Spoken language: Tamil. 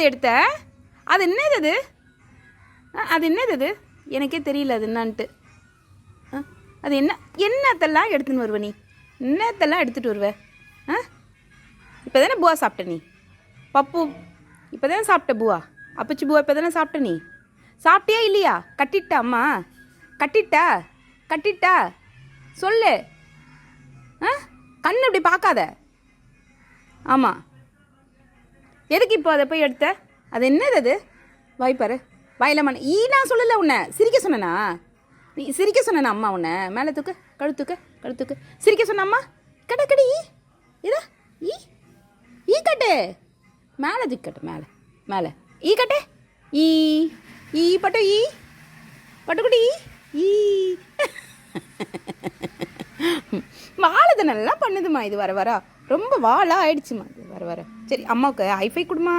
போய் எடுத்த? அது என்னது அது? அது என்னது அது? எனக்கே தெரியல அது என்னான்ட்டு. அது என்னத்தெல்லாம் எடுத்துன்னு வருவ நீ? என்னத்தெல்லாம் எடுத்துகிட்டு வருவ? இப்போ தானே பூவா சாப்பிட்ட நீ? பப்பு இப்போ தானே சாப்பிட்ட பூவா? அப்பச்சி பூவா இப்போ தானே சாப்பிட்ட நீ? சாப்பிட்டியா இல்லையா? கட்டிட்டா அம்மா? கட்டிட்டா சொல்லு. கண்ணு இப்படி பார்க்காத. ஆமாம், எதுக்கு இப்போ அதை போய் எடுத்த? அது என்னது அது? வாய்ப்பாரு வாயில மண் நான் சொல்லலை உன்னை சிரிக்க சொன்னனா? நீ சிரிக்க சொன்னா அம்மா உன்னை? மேலே தூக்கு, கழுத்துக்கு சிரிக்க சொன்ன அம்மா. கட்டு இதா ஈ கட்டு, மேலே தூக்கட்டு, மேலே ஈ கட்டு. ஈ பட்டுக்குட்டி ஈ வாழை நல்லா பண்ணுதுமா இது. வர ரொம்ப வாழா ஆயிடுச்சுமா இது வர. சரி அம்மாவுக்கு ஹைஃபை கொடுமா.